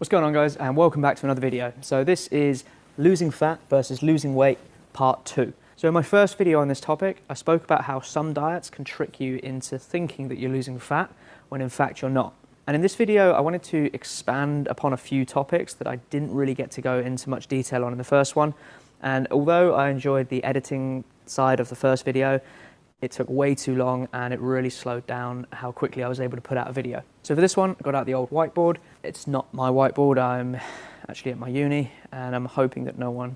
What's going on, guys, and welcome back to another video. So this is losing fat versus losing weight part 2. So in my first video on this topic, I spoke about how some diets can trick you into thinking that you're losing fat when in fact you're not. And in this video, I wanted to expand upon a few topics that I didn't really get to go into much detail on in the first one. And although I enjoyed the editing side of the first video, it took way too long and it really slowed down how quickly I was able to put out a video. So for this one, I got out the old whiteboard. It's not my whiteboard, I'm actually at my uni and I'm hoping that no one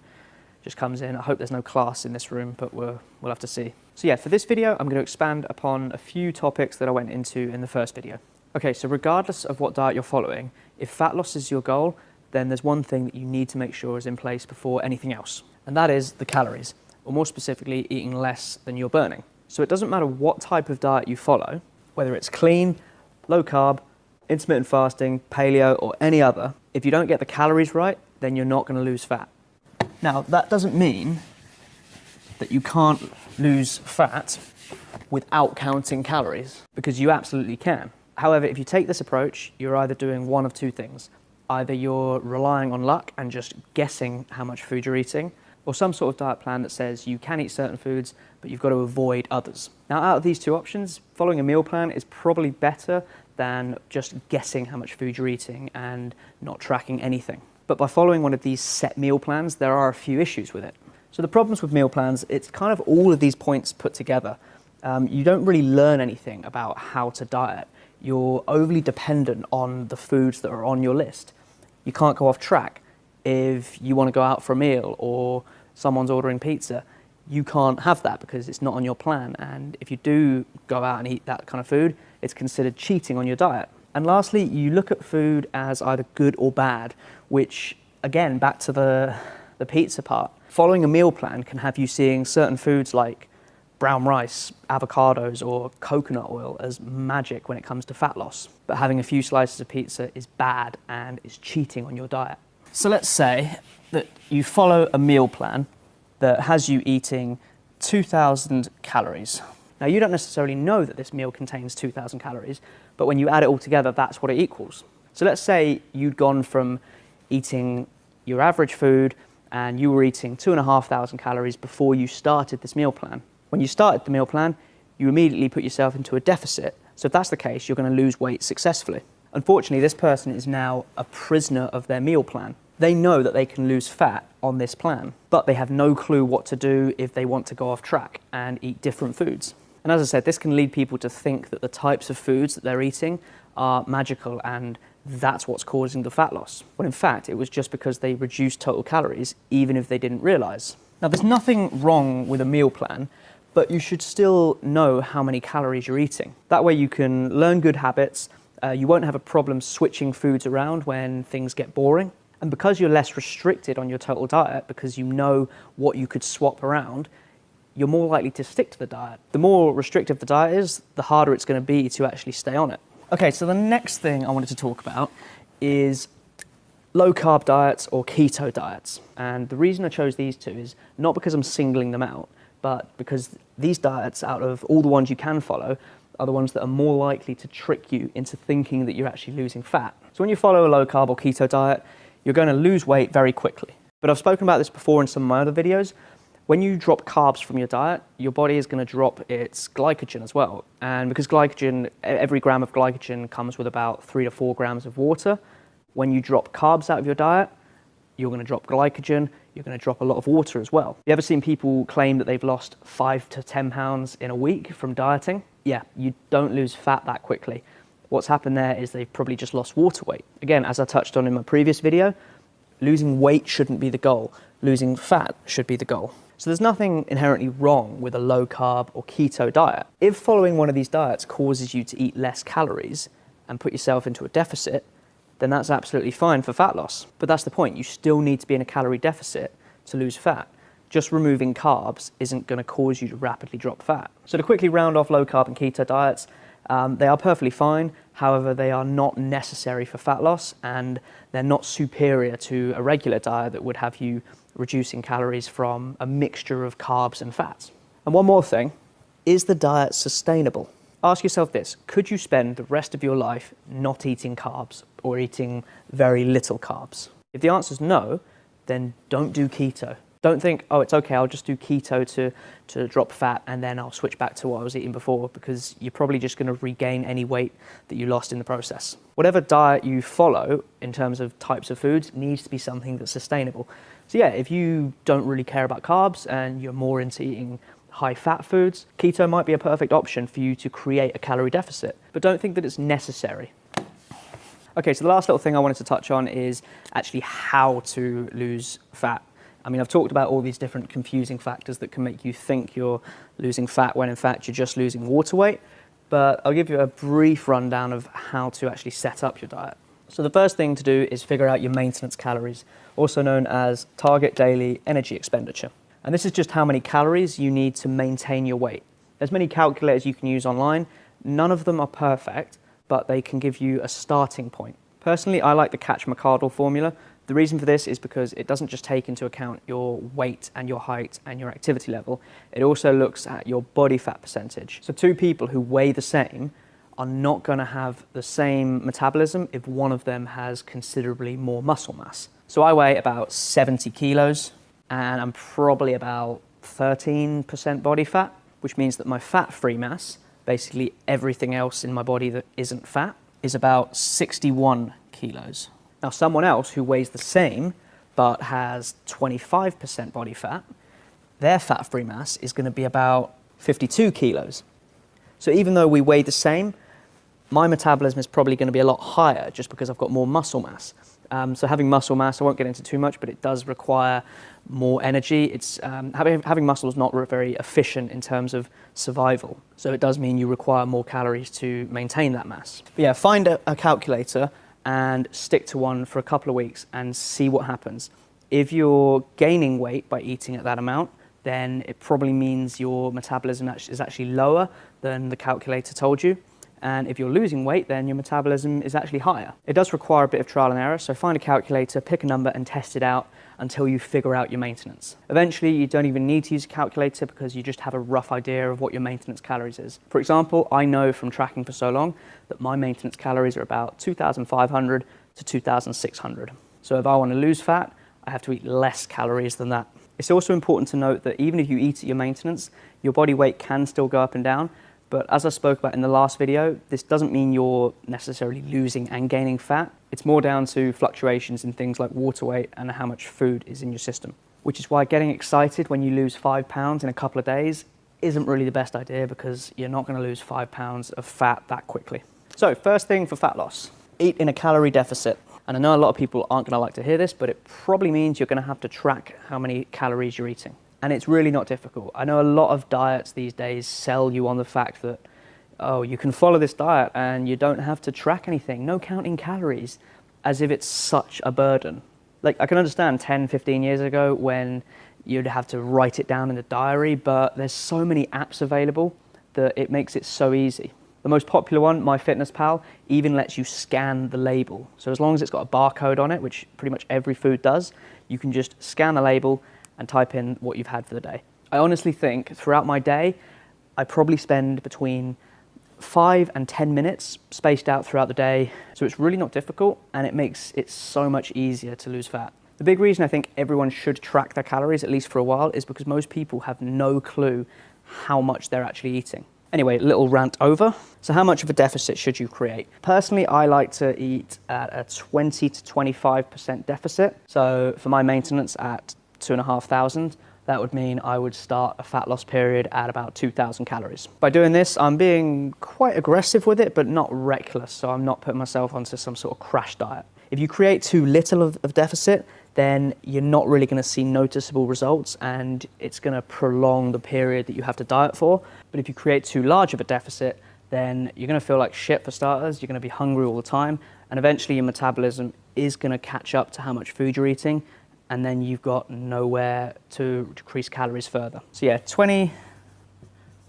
just comes in. I hope there's no class in this room, but we'll have to see. So yeah, for this video, I'm going to expand upon a few topics that I went into in the first video. Okay, so regardless of what diet you're following, if fat loss is your goal, then there's one thing that you need to make sure is in place before anything else, and that is the calories, or more specifically, eating less than you're burning. So it doesn't matter what type of diet you follow, whether it's clean, low carb, intermittent fasting, paleo, or any other, if you don't get the calories right, then you're not going to lose fat. Now, that doesn't mean that you can't lose fat without counting calories, because you absolutely can. However, if you take this approach, you're either doing one of two things. Either you're relying on luck and just guessing how much food you're eating, or some sort of diet plan that says you can eat certain foods, but you've got to avoid others. Now, out of these two options, following a meal plan is probably better than just guessing how much food you're eating and not tracking anything. But by following one of these set meal plans, there are a few issues with it. So the problems with meal plans, it's kind of all of these points put together. You don't really learn anything about how to diet. You're overly dependent on the foods that are on your list. You can't go off track. If you want to go out for a meal or someone's ordering pizza, you can't have that because it's not on your plan. And if you do go out and eat that kind of food, it's considered cheating on your diet. And lastly, you look at food as either good or bad, which again, back to the pizza part, following a meal plan can have you seeing certain foods like brown rice, avocados, or coconut oil as magic when it comes to fat loss. But having a few slices of pizza is bad and is cheating on your diet. So let's say that you follow a meal plan that has you eating 2,000 calories. Now, you don't necessarily know that this meal contains 2,000 calories, but when you add it all together, that's what it equals. So let's say you'd gone from eating your average food and you were eating 2,500 calories before you started this meal plan. When you started the meal plan, you immediately put yourself into a deficit. So if that's the case, you're going to lose weight successfully. Unfortunately, this person is now a prisoner of their meal plan. They know that they can lose fat on this plan, but they have no clue what to do if they want to go off track and eat different foods. And as I said, this can lead people to think that the types of foods that they're eating are magical and that's what's causing the fat loss. When in fact, it was just because they reduced total calories, even if they didn't realize. Now, there's nothing wrong with a meal plan, but you should still know how many calories you're eating. That way you can learn good habits. You won't have a problem switching foods around when things get boring. And because you're less restricted on your total diet, because you know what you could swap around, you're more likely to stick to the diet. The more restrictive the diet is, the harder it's going to be to actually stay on it. Okay, so the next thing I wanted to talk about is low carb diets or keto diets. And the reason I chose these two is not because I'm singling them out, but because these diets, out of all the ones you can follow, are the ones that are more likely to trick you into thinking that you're actually losing fat. So when you follow a low carb or keto diet, you're going to lose weight very quickly. But I've spoken about this before in some of my other videos. When you drop carbs from your diet, your body is going to drop its glycogen as well. And because glycogen, every gram of glycogen comes with about 3 to 4 grams of water, when you drop carbs out of your diet, you're going to drop glycogen, you're going to drop a lot of water as well. You ever seen people claim that they've lost 5 to 10 pounds in a week from dieting? Yeah, you don't lose fat that quickly. What's happened there is they've probably just lost water weight. Again, as I touched on in my previous video, losing weight shouldn't be the goal. Losing fat should be the goal. So there's nothing inherently wrong with a low carb or keto diet. If following one of these diets causes you to eat less calories and put yourself into a deficit, then that's absolutely fine for fat loss. But that's the point, you still need to be in a calorie deficit to lose fat. Just removing carbs isn't going to cause you to rapidly drop fat. So to quickly round off low carb and keto diets, they are perfectly fine. However, they are not necessary for fat loss and they're not superior to a regular diet that would have you reducing calories from a mixture of carbs and fats. And one more thing, is the diet sustainable? Ask yourself this, could you spend the rest of your life not eating carbs or eating very little carbs? If the answer is no, then don't do keto. Don't think, oh, it's okay, I'll just do keto to drop fat and then I'll switch back to what I was eating before, because you're probably just going to regain any weight that you lost in the process. Whatever diet you follow in terms of types of foods needs to be something that's sustainable. So yeah, if you don't really care about carbs and you're more into eating high fat foods, keto might be a perfect option for you to create a calorie deficit, but don't think that it's necessary. Okay, so the last little thing I wanted to touch on is actually how to lose fat. I mean, I've talked about all these different confusing factors that can make you think you're losing fat when in fact you're just losing water weight, but I'll give you a brief rundown of how to actually set up your diet. So the first thing to do is figure out your maintenance calories, also known as target daily energy expenditure. And this is just how many calories you need to maintain your weight. There's many calculators you can use online. None of them are perfect, but they can give you a starting point. Personally, I like the Catch-McArdle formula. The reason for this is because it doesn't just take into account your weight and your height and your activity level. It also looks at your body fat percentage. So two people who weigh the same are not going to have the same metabolism if one of them has considerably more muscle mass. So I weigh about 70 kilos and I'm probably about 13% body fat, which means that my fat-free mass, basically everything else in my body that isn't fat, is about 61 kilos. Now, someone else who weighs the same but has 25% body fat, their fat-free mass is going to be about 52 kilos. So even though we weigh the same, my metabolism is probably going to be a lot higher just because I've got more muscle mass. So having muscle mass, I won't get into too much, but it does require more energy. It's having muscle is not very efficient in terms of survival. So it does mean you require more calories to maintain that mass. But yeah, find a calculator and stick to one for a couple of weeks and see what happens. If you're gaining weight by eating at that amount, then it probably means your metabolism is actually lower than the calculator told you. And if you're losing weight, then your metabolism is actually higher. It does require a bit of trial and error, so find a calculator, pick a number and test it out until you figure out your maintenance. Eventually, you don't even need to use a calculator because you just have a rough idea of what your maintenance calories is. For example, I know from tracking for so long that my maintenance calories are about 2,500 to 2,600. So if I want to lose fat, I have to eat less calories than that. It's also important to note that even if you eat at your maintenance, your body weight can still go up and down. But as I spoke about in the last video, this doesn't mean you're necessarily losing and gaining fat. It's more down to fluctuations in things like water weight and how much food is in your system. Which is why getting excited when you lose 5 pounds in a couple of days isn't really the best idea, because you're not going to lose 5 pounds of fat that quickly. So first thing for fat loss, eat in a calorie deficit. And I know a lot of people aren't going to like to hear this, but it probably means you're going to have to track how many calories you're eating. And it's really not difficult. I know a lot of diets these days sell you on the fact that, oh, you can follow this diet and you don't have to track anything, no counting calories, as if it's such a burden. Like, I can understand 10, 15 years ago when you'd have to write it down in a diary, but there's so many apps available that it makes it so easy. The most popular one, MyFitnessPal, even lets you scan the label. So as long as it's got a barcode on it, which pretty much every food does, you can just scan the label and type in what you've had for the day. I honestly think throughout my day, I probably spend between 5 and 10 minutes spaced out throughout the day. So it's really not difficult and it makes it so much easier to lose fat. The big reason I think everyone should track their calories, at least for a while, is because most people have no clue how much they're actually eating. Anyway, little rant over. So how much of a deficit should you create? Personally, I like to eat at a 20 to 25% deficit. So for my maintenance at 2,500, that would mean I would start a fat loss period at about 2,000 calories. By doing this, I'm being quite aggressive with it, but not reckless, so I'm not putting myself onto some sort of crash diet. If you create too little of deficit, then you're not really going to see noticeable results and it's going to prolong the period that you have to diet for. But if you create too large of a deficit, then you're going to feel like shit for starters, you're going to be hungry all the time, and eventually your metabolism is going to catch up to how much food you're eating, and then you've got nowhere to decrease calories further. So yeah, 20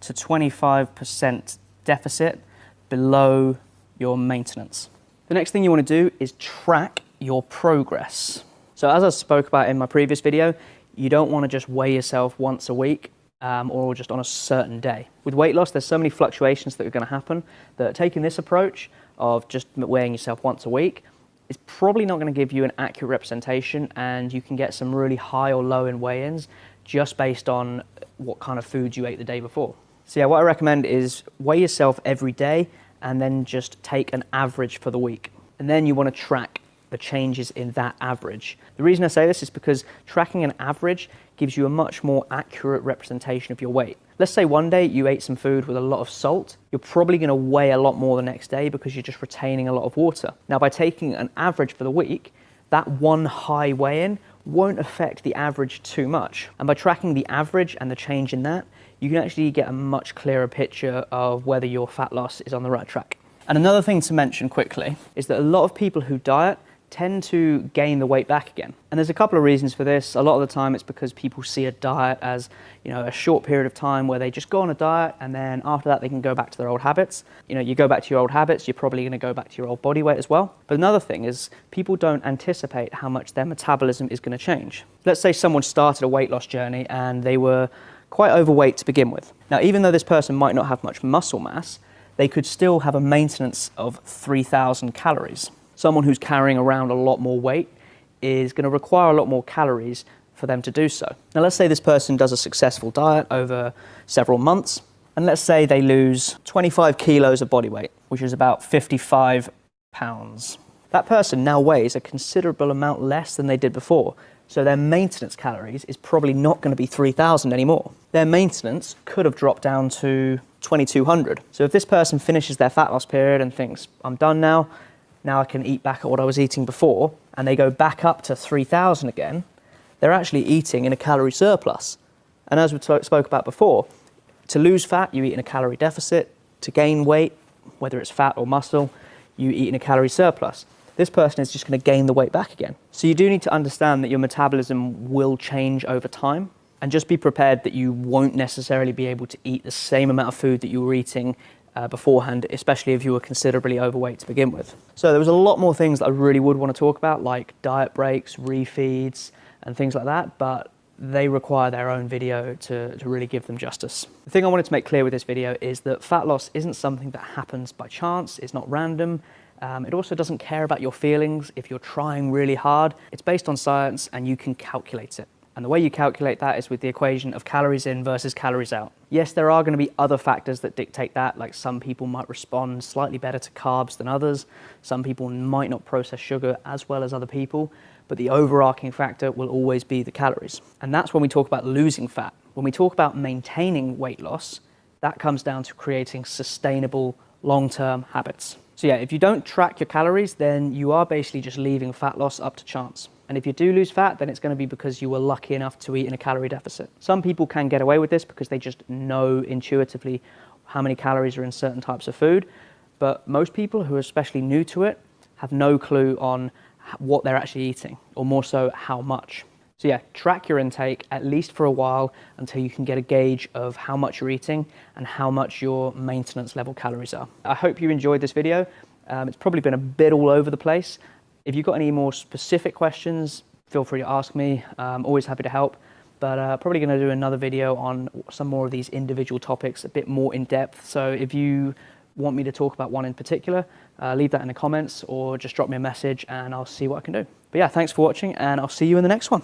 to 25% deficit below your maintenance. The next thing you want to do is track your progress. So as I spoke about in my previous video, you don't want to just weigh yourself once a week or just on a certain day. With weight loss, there's so many fluctuations that are going to happen that taking this approach of just weighing yourself once a week It's probably not going to give you an accurate representation, and you can get some really high or low in weigh-ins just based on what kind of food you ate the day before. So yeah, what I recommend is weigh yourself every day and then just take an average for the week. And then you want to track the changes in that average. The reason I say this is because tracking an average gives you a much more accurate representation of your weight. Let's say one day you ate some food with a lot of salt, you're probably going to weigh a lot more the next day because you're just retaining a lot of water. Now, by taking an average for the week, that one high weigh-in won't affect the average too much. And by tracking the average and the change in that, you can actually get a much clearer picture of whether your fat loss is on the right track. And another thing to mention quickly is that a lot of people who diet tend to gain the weight back again. And there's a couple of reasons for this. A lot of the time it's because people see a diet as, a short period of time where they just go on a diet and then after that they can go back to their old habits. You go back to your old habits, you're probably going to go back to your old body weight as well. But another thing is people don't anticipate how much their metabolism is going to change. Let's say someone started a weight loss journey and they were quite overweight to begin with. Now, even though this person might not have much muscle mass, they could still have a maintenance of 3,000 calories. Someone who's carrying around a lot more weight is going to require a lot more calories for them to do so. Now, let's say this person does a successful diet over several months, and let's say they lose 25 kilos of body weight, which is about 55 pounds. That person now weighs a considerable amount less than they did before, so their maintenance calories is probably not going to be 3,000 anymore. Their maintenance could have dropped down to 2,200. So if this person finishes their fat loss period and thinks, I'm done now I can eat back at what I was eating before, and they go back up to 3,000 again, they're actually eating in a calorie surplus. And as we spoke about before, to lose fat, you eat in a calorie deficit. To gain weight, whether it's fat or muscle, you eat in a calorie surplus. This person is just going to gain the weight back again. So you do need to understand that your metabolism will change over time, and just be prepared that you won't necessarily be able to eat the same amount of food that you were eating beforehand, especially if you were considerably overweight to begin with. So there was a lot more things that I really would want to talk about, like diet breaks, refeeds, and things like that, but they require their own video to really give them justice. The thing I wanted to make clear with this video is that fat loss isn't something that happens by chance, it's not random. It also doesn't care about your feelings if you're trying really hard. It's based on science and you can calculate it. And the way you calculate that is with the equation of calories in versus calories out. Yes, there are going to be other factors that dictate that, like some people might respond slightly better to carbs than others. Some people might not process sugar as well as other people, but the overarching factor will always be the calories. And that's when we talk about losing fat. When we talk about maintaining weight loss, that comes down to creating sustainable long-term habits. So yeah, if you don't track your calories, then you are basically just leaving fat loss up to chance. And if you do lose fat, then it's going to be because you were lucky enough to eat in a calorie deficit. Some people can get away with this because they just know intuitively how many calories are in certain types of food. But most people who are especially new to it have no clue on what they're actually eating, or more so, how much. So yeah, track your intake at least for a while until you can get a gauge of how much you're eating and how much your maintenance level calories are. I hope you enjoyed this video. It's probably been a bit all over the place. If you've got any more specific questions, feel free to ask me. I'm always happy to help, but probably going to do another video on some more of these individual topics, a bit more in depth. So if you want me to talk about one in particular, leave that in the comments or just drop me a message and I'll see what I can do. But yeah, thanks for watching and I'll see you in the next one.